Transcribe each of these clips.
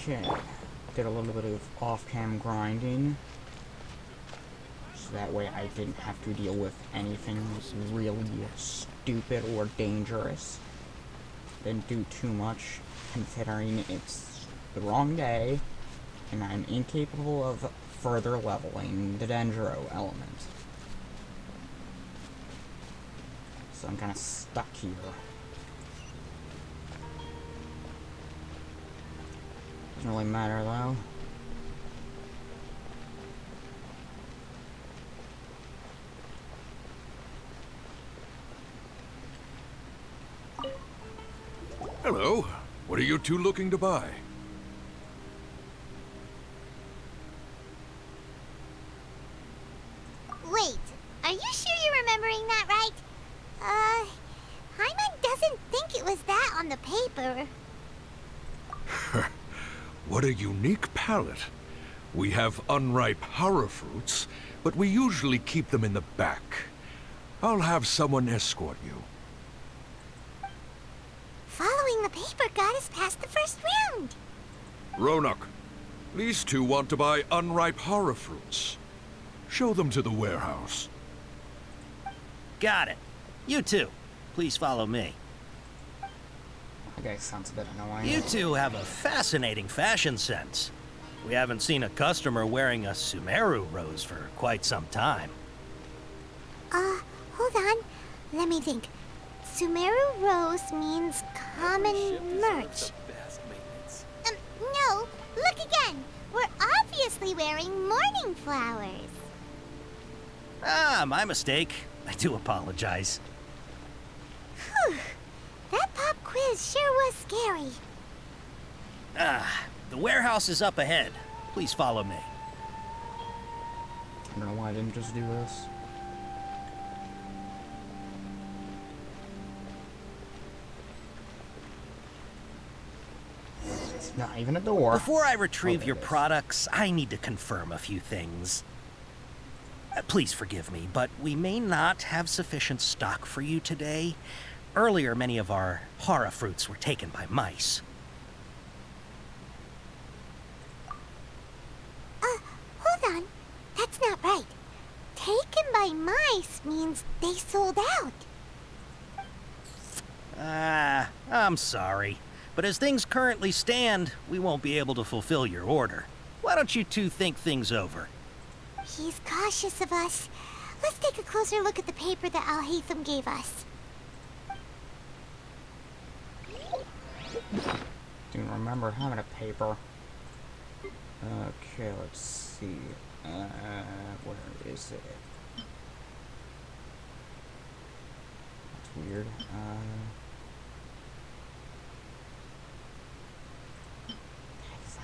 Okay. Did a little bit of off-cam grinding. So that way I didn't have to deal with anything really stupid or dangerous. Didn't do too much, considering it's the wrong day, and I'm incapable of further leveling the Dendro element. So I'm kind of stuck here. Doesn't really matter though. Hello. What are you two looking to buy? Wait, are you sure you're remembering that right? Hyman doesn't think it was that on the paper. What a unique palate. We have unripe horror fruits, but we usually keep them in the back. I'll have someone escort you. Following the paper got us past the first round. Ronak, these two want to buy unripe horror fruits. Show them to the warehouse. Got it. You two, please follow me. That guy sounds a bit annoying. You two have a fascinating fashion sense. We haven't seen a customer wearing a Sumeru rose for quite some time. Hold on. Let me think. Sumeru rose means common merch. No, look again. We're obviously wearing morning flowers. Ah, my mistake. I do apologize. Whew. That pop quiz sure was scary. The warehouse is up ahead. Please follow me. I don't know why I didn't just do this. It's not even a door. Before I retrieve Oh, your there it is. products, I need to confirm a few things. Please forgive me, but we may not have sufficient stock for you today. Earlier, many of our hara fruits were taken by mice. Hold on. That's not right. Taken by mice means they sold out. I'm sorry. But as things currently stand, we won't be able to fulfill your order. Why don't you two think things over? He's cautious of us. Let's take a closer look at the paper that Al-Haytham gave us. Didn't remember having a paper. Okay, let's see. Where is it? That's weird. What's that?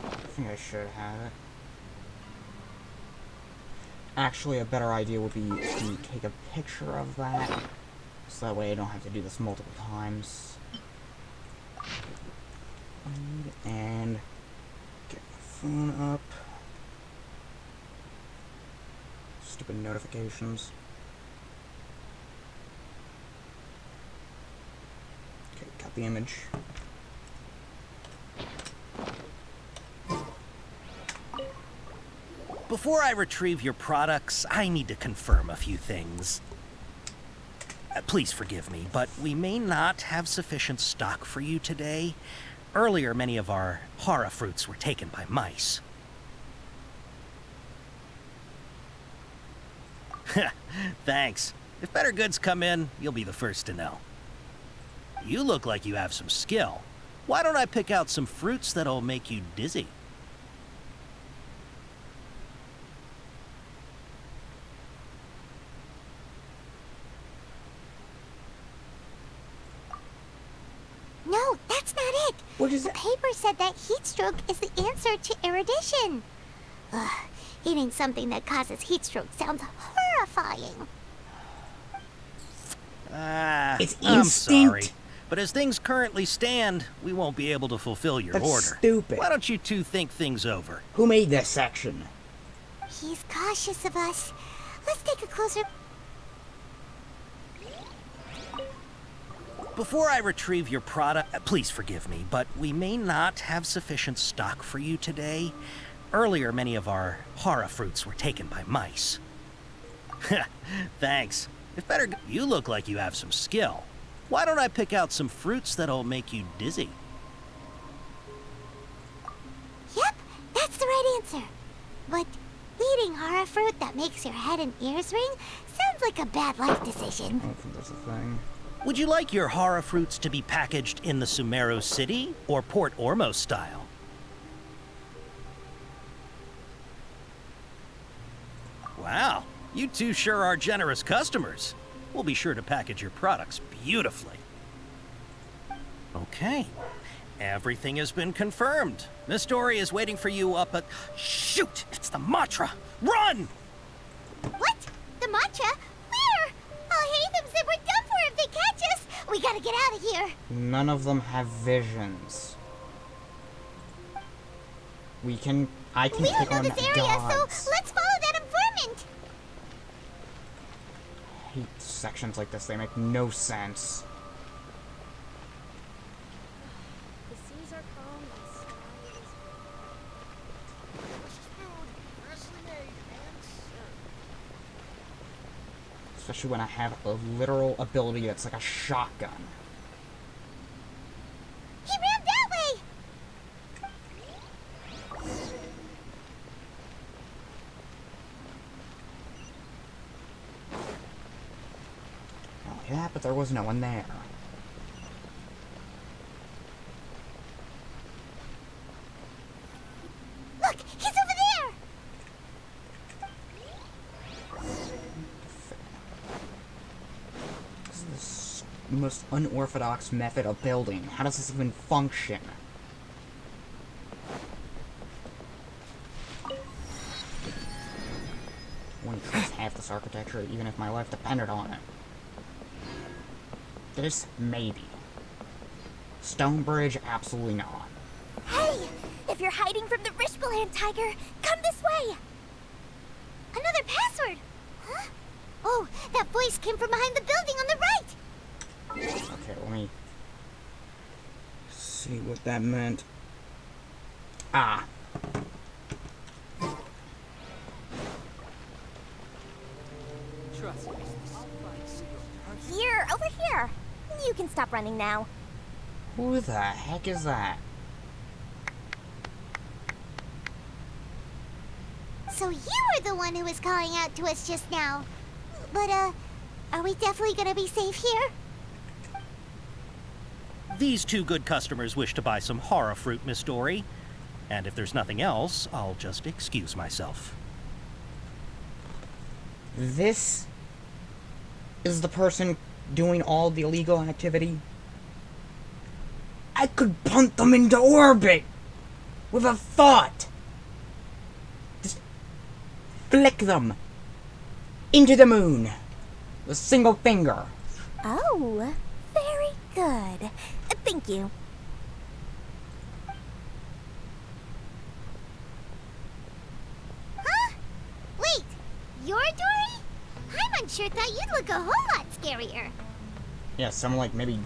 I think I should have it. Actually, a better idea would be to take a picture of that, so that way I don't have to do this multiple times. And get my phone up. Stupid notifications. Okay, got the image. Before I retrieve your products, I need to confirm a few things. Please forgive me, but we may not have sufficient stock for you today. Earlier, many of our hara fruits were taken by mice. Thanks. If better goods come in, you'll be the first to know. You look like you have some skill. Why don't I pick out some fruits that'll make you dizzy? No, that's not it. What is The it? paper said that heat stroke is the answer to erudition. Ugh, eating something that causes heat stroke sounds horrifying. It's I'm instinct. sorry. But as things currently stand, we won't be able to fulfill your That's order. stupid. Why don't you two think things over? Who made this section? He's cautious of us. Let's take a closer... Before I retrieve your product, please forgive me, but we may not have sufficient stock for you today. Earlier, many of our hara fruits were taken by mice. Thanks. If better, you look like you have some skill. Why don't I pick out some fruits that'll make you dizzy? Yep, that's the right answer. But eating hara fruit that makes your head and ears ring sounds like a bad life decision. I don't think there's a thing. Would you like your hara fruits to be packaged in the Sumeru City or Port Ormos style? Wow, you two sure are generous customers. We'll be sure to package your products beautifully. Okay, everything has been confirmed. Miss Dory is waiting for you up at... Shoot, it's the Matra! Run! What? The matcha? Where? I'll hate them said we're done for if they catch us. We gotta get out of here. None of them have visions. I can We pick don't know on this area, dogs. so let's follow that informant. I hate sections like this. They make no sense. The seas are calm and the sky is blue. Delicious food, freshly made and served. Especially when I have a literal ability that's like a shotgun. He ran that way. Oh, yeah, but there was no one there. Look, he's over there. This is the most unorthodox method of building. How does this even function? Wouldn't trust half this architecture, even if my life depended on it. This, maybe. Stone bridge, absolutely not. Hey, if you're hiding from the Rishbaland tiger, come this way. Another password. Huh? Oh, that voice came from behind the building on the right. Okay, let me see what that meant. Ah. Here, over here. You can stop running now. Who the heck is that? So you were the one who was calling out to us just now. But, are we definitely gonna be safe here? These two good customers wish to buy some hara fruit, Miss Dory. And if there's nothing else, I'll just excuse myself. This is the person doing all the illegal activity? I could punt them into orbit with a thought. Just flick them into the moon with a single finger. Oh, very good. Thank you. Huh? Wait, you're Dory? I'm sure thought you'd look a whole lot scarier. Yeah, someone like maybe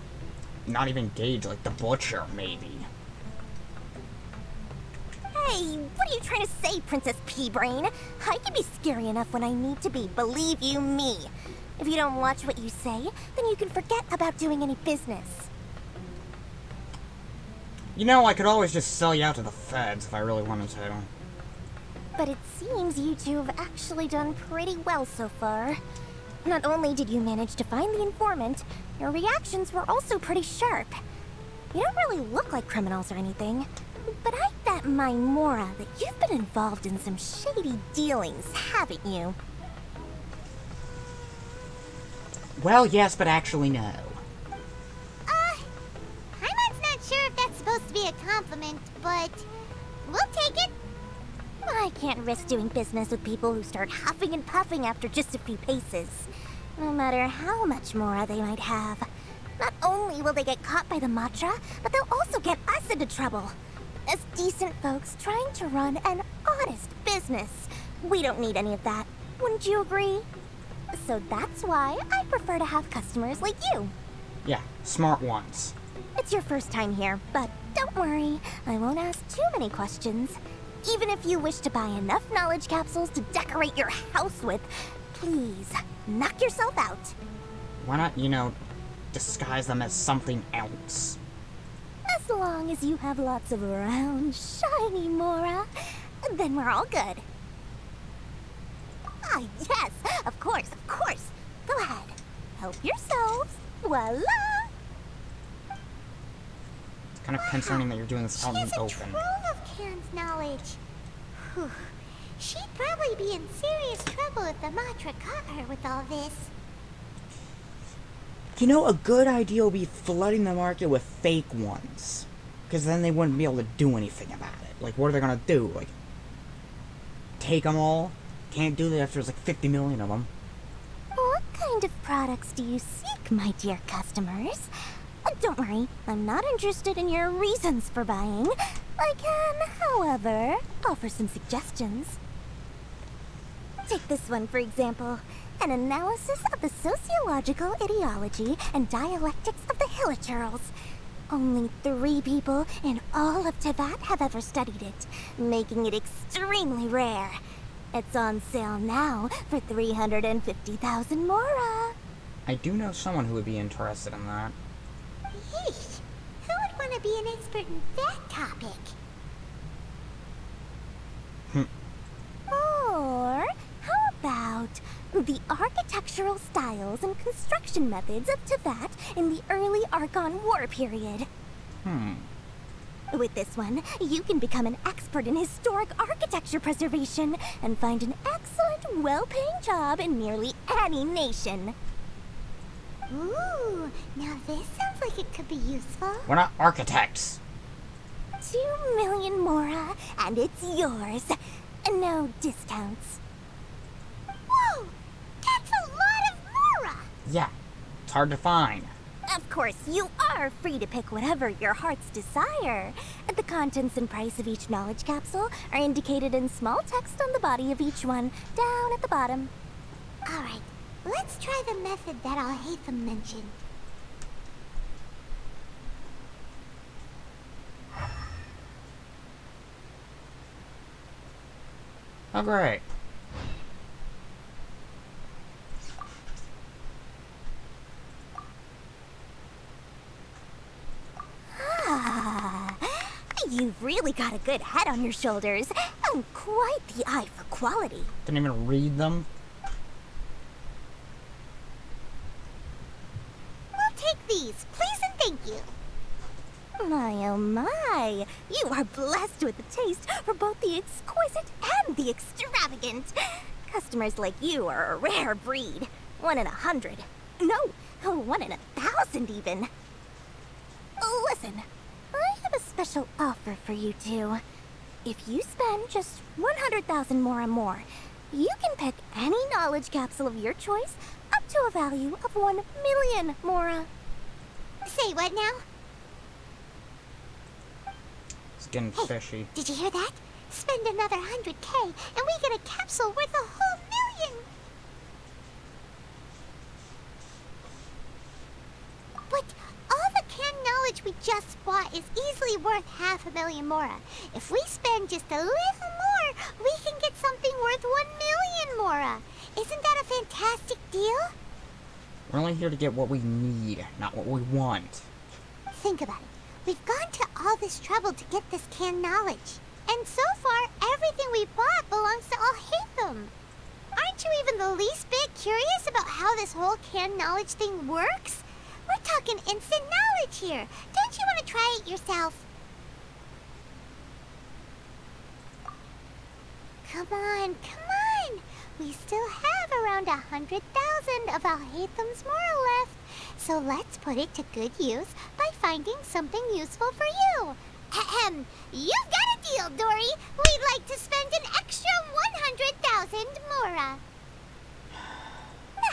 not even Gage, like the Butcher, maybe. Hey, what are you trying to say, Princess Pea-Brain? I can be scary enough when I need to be, believe you me. If you don't watch what you say, then you can forget about doing any business. You know, I could always just sell you out to the feds if I really wanted to. But it seems you two have actually done pretty well so far. Not only did you manage to find the informant, your reactions were also pretty sharp. You don't really look like criminals or anything, but I bet my Mora that you've been involved in some shady dealings, haven't you? Well, yes, but actually no. I'm not sure if that's supposed to be a compliment, but we'll take it. I can't risk doing business with people who start huffing and puffing after just a few paces, no matter how much Mora they might have. Not only will they get caught by the Matra, but they'll also get us into trouble. As decent folks trying to run an honest business, we don't need any of that. Wouldn't you agree? So that's why I prefer to have customers like you. Yeah, smart ones. It's your first time here, but don't worry, I won't ask too many questions. Even if you wish to buy enough knowledge capsules to decorate your house with, please, knock yourself out. Why not, you know, disguise them as something else? As long as you have lots of round, shiny Mora, then we're all good. Ah, yes, of course, of course. Go ahead, help yourselves. Voila! It's kind of concerning that you're doing this out in the open. She has a trove of Can's knowledge. Whew. She'd probably be in serious trouble if the Matra caught her with all this. You know, a good idea would be flooding the market with fake ones. Because then they wouldn't be able to do anything about it. Like, what are they gonna do? Like, take them all? Can't do that if there's like 50 million of them. What kind of products do you seek, my dear customers? Don't worry, I'm not interested in your reasons for buying. I can, however, offer some suggestions. Take this one, for example. An analysis of the sociological ideology and dialectics of the Hilichurls. Only 3 people in all of Teyvat have ever studied it, making it extremely rare. It's on sale now for 350,000 Mora. I do know someone who would be interested in that. Yeesh. Who would want to be an expert in that topic? Or how about the architectural styles and construction methods of Teyvat in the early Archon War period? With this one, you can become an expert in historic architecture preservation and find an excellent, well-paying job in nearly any nation. Ooh, now this sounds like it could be useful. We're not architects. 2 million Mora, and it's yours. No discounts. Whoa! That's a lot of Mora! Yeah, it's hard to find. Of course, you are free to pick whatever your heart's desire. The contents and price of each knowledge capsule are indicated in small text on the body of each one, down at the bottom. Alright, let's try the method that Al-Haytham mentioned. Oh, great. You've really got a good head on your shoulders, and quite the eye for quality. Didn't even read them. We'll take these, please and thank you. My oh my, you are blessed with a taste for both the exquisite and the extravagant. Customers like you are a rare breed. 1 in 100. No, 1 in 1,000 even. Listen, I have a special offer for you two. If you spend just 100,000 more, you can pick any knowledge capsule of your choice up to a value of 1 million Mora. Say what now? It's getting fishy. Did you hear that? Spend another 100K and we get a capsule worth a whole million! But all the canned knowledge knowledge we just bought is easily worth 500,000 mora. If we spend just a little more, we can get something worth 1,000,000 mora. Isn't that a fantastic deal? We're only here to get what we need, not what we want. Think about it. We've gone to all this trouble to get this canned knowledge. And so far, everything we bought belongs to Alhaitham. Aren't you even the least bit curious about how this whole canned knowledge thing works? We're talking instant knowledge here. Don't you want to try it yourself? Come on, come on. We still have around 100,000 of Alhaitham's mora left. So let's put it to good use by finding something useful for you. Ahem. You've got a deal, Dory. We'd like to spend an extra 100,000 mora.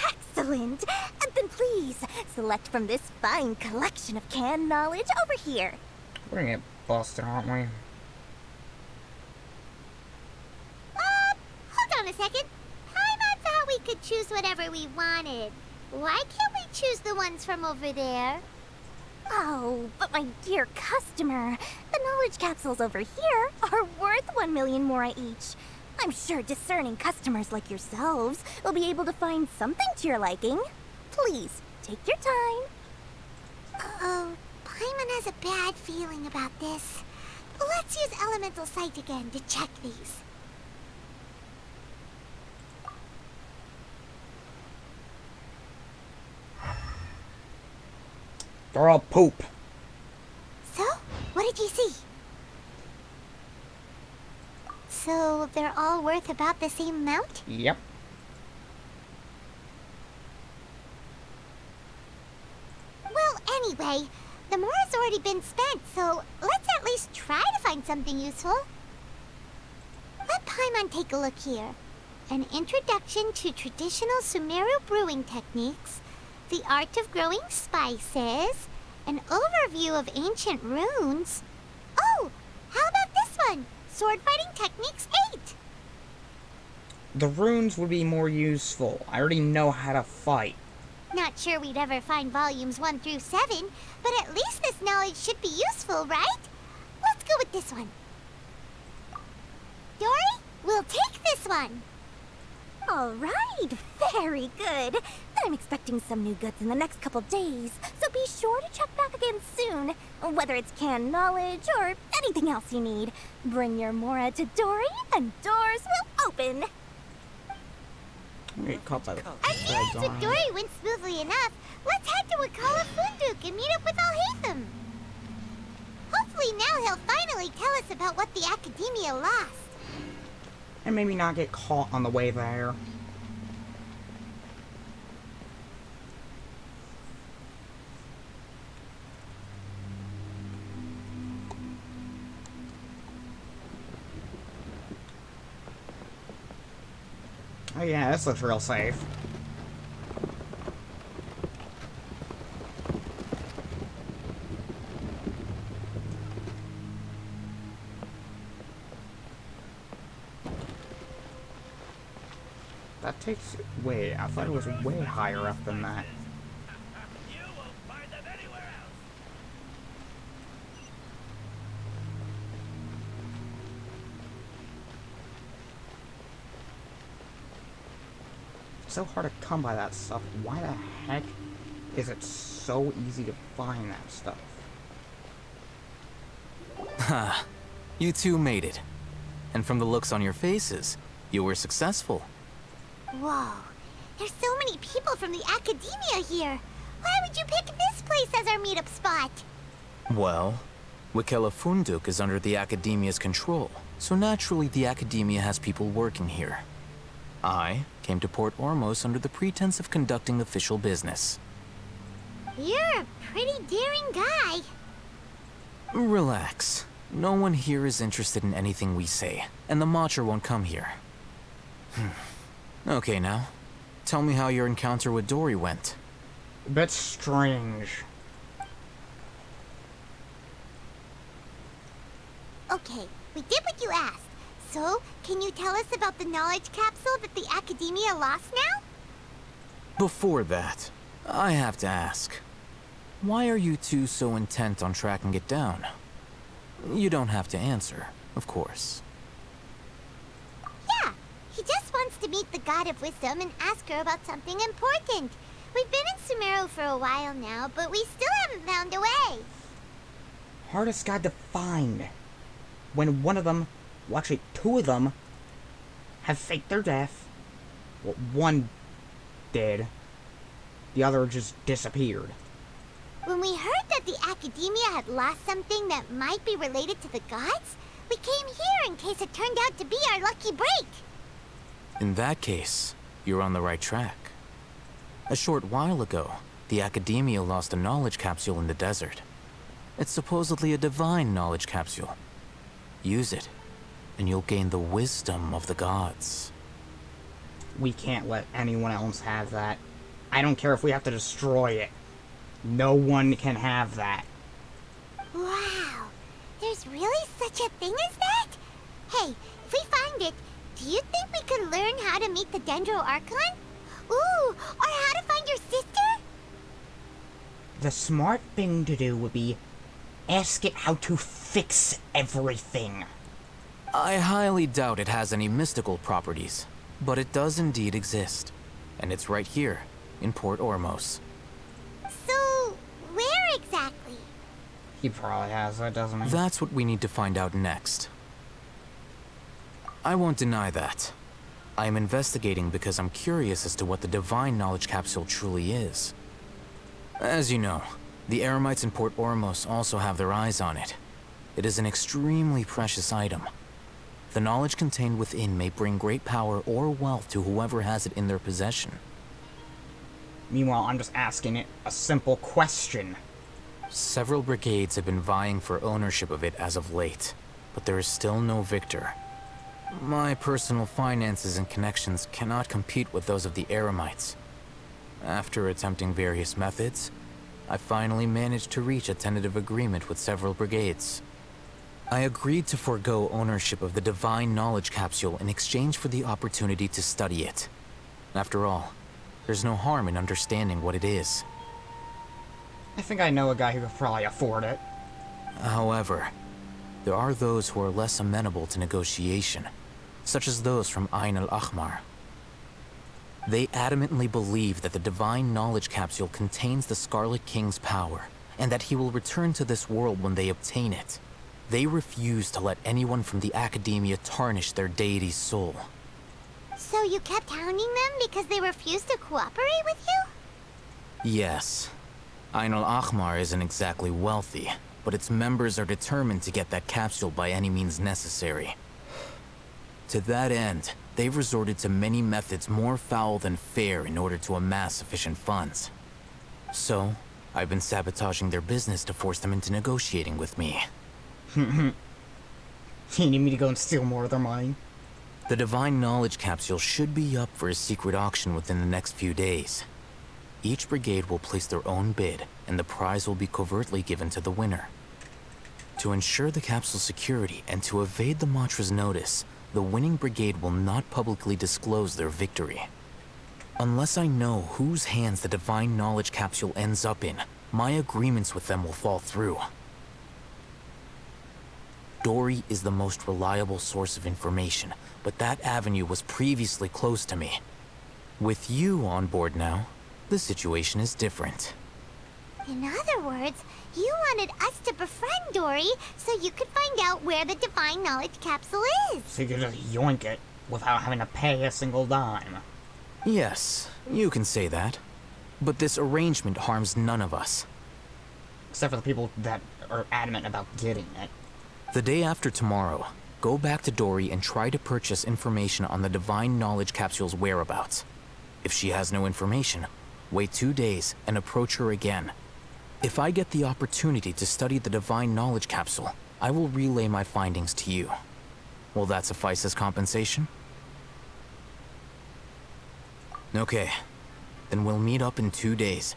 Excellent. Then please, select from this fine collection of canned knowledge over here. We're gonna get busted, aren't we? Hold on a second. I thought we could choose whatever we wanted. Why can't we choose the ones from over there? Oh, but my dear customer, the knowledge capsules over here are worth 1,000,000 mora each. I'm sure discerning customers like yourselves will be able to find something to your liking. Please, take your time. Uh-oh, Paimon has a bad feeling about this. Let's use Elemental Sight again to check these. Girl, poop. So, what did you see? So, they're all worth about the same amount? Yep. Well, anyway, the mora's already been spent, so let's at least try to find something useful. Let Paimon take a look here. An introduction to traditional Sumeru brewing techniques, the art of growing spices, an overview of ancient runes. Oh, how about this one? Sword fighting techniques 8. The runes would be more useful. I already know how to fight. Not sure we'd ever find volumes 1 through 7, but at least this knowledge should be useful, right? Let's go with this one. Dory, we'll take this one. All right, very good. I'm expecting some new goods in the next couple days, so be sure to check back again soon. Whether it's canned knowledge or anything else you need, bring your mora to Dory and doors will open. I'm gonna get caught by the Our dealings with Dory went smoothly enough. Let's head to Wakala Funduk and meet up with Alhaitham. Hopefully now he'll finally tell us about what the Academia lost. And maybe not get caught on the way there. Oh yeah, this looks real safe. That takes... Wait, I thought it was way higher up than that. You won't find them anywhere else. It's so hard to come by that stuff. Why the heck is it so easy to find that stuff? Ha! You two made it. And from the looks on your faces, you were successful. Whoa, there's so many people from the Academia here. Why would you pick this place as our meetup spot? Well, Wakela Funduk is under the Academia's control, so naturally the Academia has people working here. I came to Port Ormos under the pretense of conducting official business. You're a pretty daring guy. Relax. No one here is interested in anything we say, and the Matcher won't come here. Okay now, tell me how your encounter with Dory went. A bit strange. Okay, we did what you asked. So, can you tell us about the knowledge capsule that the Academia lost now? Before that, I have to ask. Why are you two so intent on tracking it down? You don't have to answer, of course. Yeah, he just wants to meet the God of Wisdom and ask her about something important. We've been in Sumeru for a while now, but we still haven't found a way. Hardest god to find. When one of them, well actually two of them, have faked their death. Well, one did. The other just disappeared. When we heard that the Academia had lost something that might be related to the gods, we came here in case it turned out to be our lucky break. In that case, you're on the right track. A short while ago, the Academia lost a knowledge capsule in the desert. It's supposedly a divine knowledge capsule. Use it, and you'll gain the wisdom of the gods. We can't let anyone else have that. I don't care if we have to destroy it. No one can have that. Wow, there's really such a thing as that? Hey, if we find it, do you think we could learn how to meet the Dendro Archon? Ooh, or how to find your sister? The smart thing to do would be ask it how to fix everything. I highly doubt it has any mystical properties, but it does indeed exist. And it's right here, in Port Ormos. So, where exactly? He probably has that, doesn't he? That's what we need to find out next. I won't deny that. I am investigating because I'm curious as to what the divine knowledge capsule truly is. As you know, the Eremites in Port Ormos also have their eyes on it. It is an extremely precious item. The knowledge contained within may bring great power or wealth to whoever has it in their possession. Meanwhile, I'm just asking it a simple question. Several brigades have been vying for ownership of it as of late, but there is still no victor. My personal finances and connections cannot compete with those of the Eremites. After attempting various methods, I finally managed to reach a tentative agreement with several brigades. I agreed to forego ownership of the divine knowledge capsule in exchange for the opportunity to study it. After all, there's no harm in understanding what it is. I think I know a guy who could probably afford it. However, there are those who are less amenable to negotiation, such as those from Ain al-Ahmar. They adamantly believe that the divine knowledge capsule contains the Scarlet King's power, and that he will return to this world when they obtain it. They refuse to let anyone from the Academia tarnish their deity's soul. So you kept hounding them because they refused to cooperate with you? Yes. Ain al-Ahmar isn't exactly wealthy, but its members are determined to get that capsule by any means necessary. To that end, they've resorted to many methods more foul than fair in order to amass sufficient funds. So, I've been sabotaging their business to force them into negotiating with me. You need me to go and steal more of their money? The divine knowledge capsule should be up for a secret auction within the next few days. Each brigade will place their own bid, and the prize will be covertly given to the winner. To ensure the capsule's security and to evade the Matra's notice, the winning brigade will not publicly disclose their victory. Unless I know whose hands the divine knowledge capsule ends up in, my agreements with them will fall through. Dory is the most reliable source of information, but that avenue was previously closed to me. With you on board now, the situation is different. In other words, you wanted us to befriend Dory so you could find out where the divine knowledge capsule is. So you could just yoink it without having to pay a single dime. Yes, you can say that. But this arrangement harms none of us. Except for the people that are adamant about getting it. The day after tomorrow, go back to Dory and try to purchase information on the divine knowledge capsule's whereabouts. If she has no information, wait 2 days and approach her again. If I get the opportunity to study the divine knowledge capsule, I will relay my findings to you. Will that suffice as compensation? Okay, then we'll meet up in 2 days.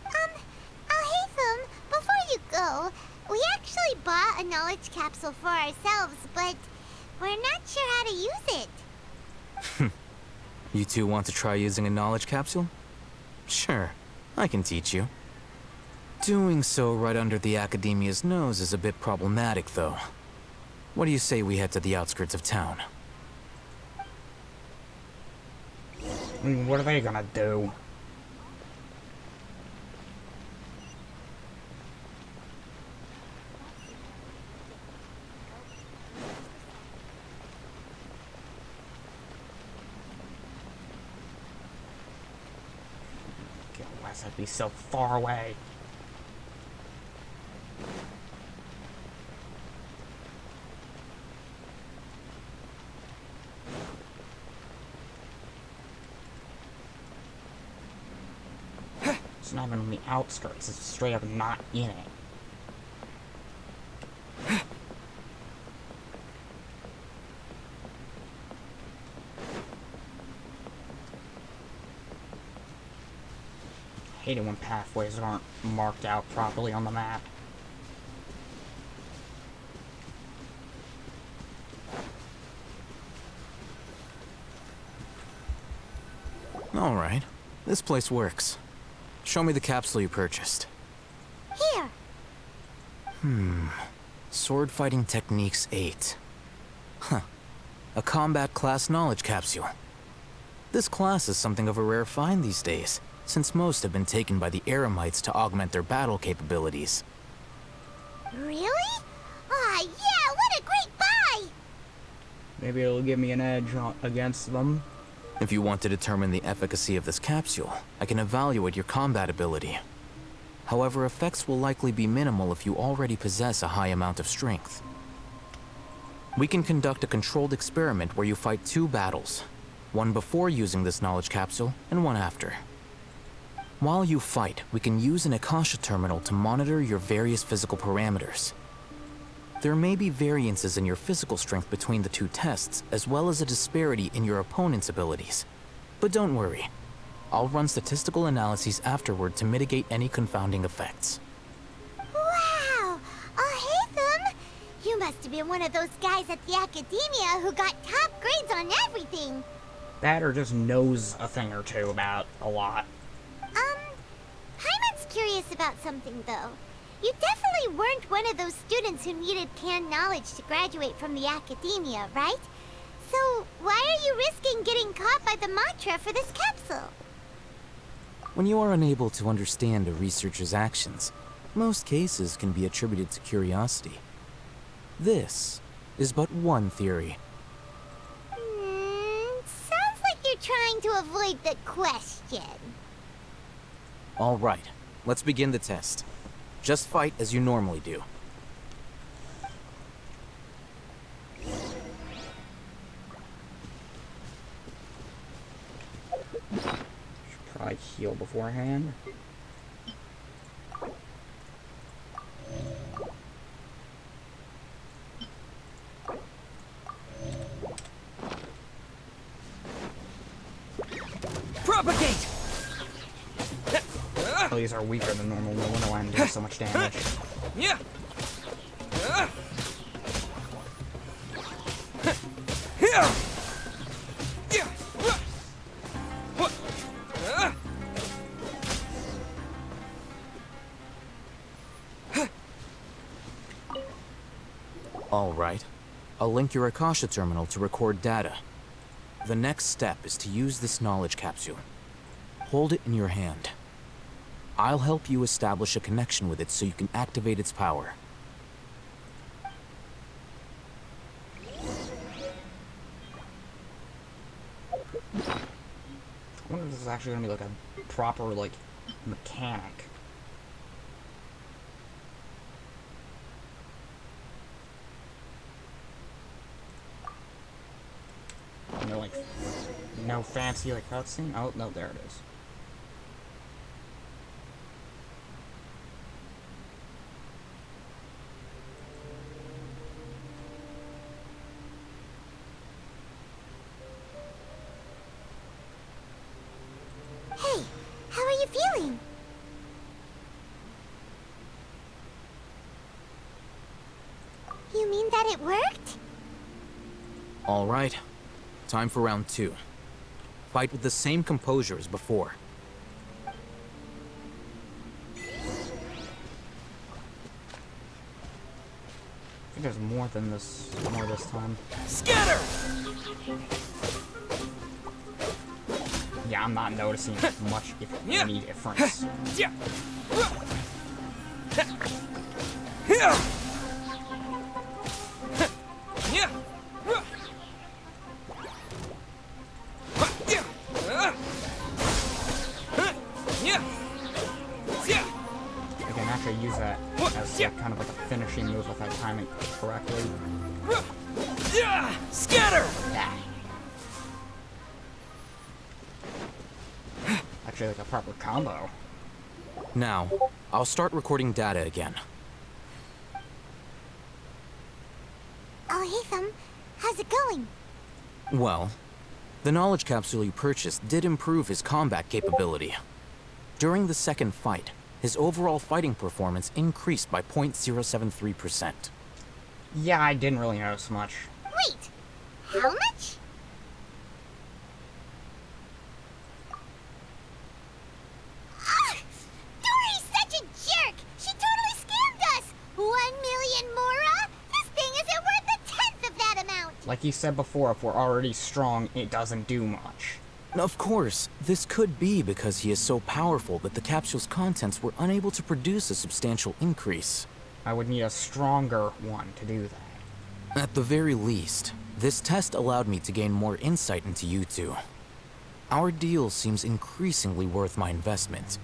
Alhaitham, before you go, we actually bought a knowledge capsule for ourselves, but we're not sure how to use it. You two want to try using a knowledge capsule? Sure, I can teach you. Doing so right under the Academia's nose is a bit problematic, though. What do you say we head to the outskirts of town? I mean, what are they gonna do? Okay, why does that be so far away? It's not even on the outskirts, it's straight up not in it. I hate it when pathways aren't marked out properly on the map. Alright, this place works. Show me the capsule you purchased. Here. Sword Fighting Techniques 8. Huh. A combat class knowledge capsule. This class is something of a rare find these days, since most have been taken by the Eremites to augment their battle capabilities. Really? Ah, yeah, what a great buy! Maybe it'll give me an edge against them. If you want to determine the efficacy of this capsule, I can evaluate your combat ability. However, effects will likely be minimal if you already possess a high amount of strength. We can conduct a controlled experiment where you fight 2 battles, one before using this knowledge capsule and one after. While you fight, we can use an Akasha terminal to monitor your various physical parameters. There may be variances in your physical strength between the 2 tests, as well as a disparity in your opponent's abilities. But don't worry. I'll run statistical analyses afterward to mitigate any confounding effects. Wow! Hatham! You must have been one of those guys at the Academia who got top grades on everything. That or just knows a thing or two about a lot. Paimon's curious about something, though. You definitely weren't one of those students who needed canned knowledge to graduate from the Academia, right? So, why are you risking getting caught by the mantra for this capsule? When you are unable to understand a researcher's actions, most cases can be attributed to curiosity. This is but one theory. Sounds like you're trying to avoid the question. All right, let's begin the test. Just fight as you normally do. Should probably heal beforehand. Propagate! Oh, these are weaker than normal. No wonder why I'm doing so much damage. Yeah. All right. I'll link your Akasha terminal to record data. The next step is to use this knowledge capsule. Hold it in your hand. I'll help you establish a connection with it so you can activate its power. I wonder if this is actually gonna be like a proper, like, mechanic. No, like, no fancy, like, cutscene? Oh, no, there it is. Hey, how are you feeling? You mean that it worked? All right. Time for round 2. Fight with the same composure as before. there's more than this, more this time. Scatter! Yeah, I'm not noticing much, if Yeah. any difference. Yeah. Yeah. Yeah. Yeah. Yeah. I can actually use that as like, kind of like a finishing move if I time it correctly. Yeah. Scatter! Yeah. Actually, like a proper combo. Now, I'll start recording data again. Oh, hey, Thumb. How's it going? Well, the knowledge capsule you purchased did improve his combat capability. During the second fight, his overall fighting performance increased by 0.073%. Yeah, I didn't really notice much. Wait, how much? Ah! Dory's such a jerk! She totally scammed us! 1 million mora? This thing isn't worth a tenth of that amount! Like you said before, if we're already strong, it doesn't do much. Of course, this could be because he is so powerful that the capsule's contents were unable to produce a substantial increase. I would need a stronger one to do that. At the very least, this test allowed me to gain more insight into you two. Our deal seems increasingly worth my investment.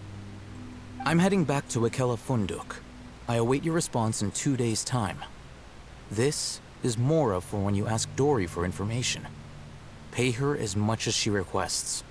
I'm heading back to Ikela Funduk. I await your response in 2 days' time. This is Mora for when you ask Dory for information. Pay her as much as she requests.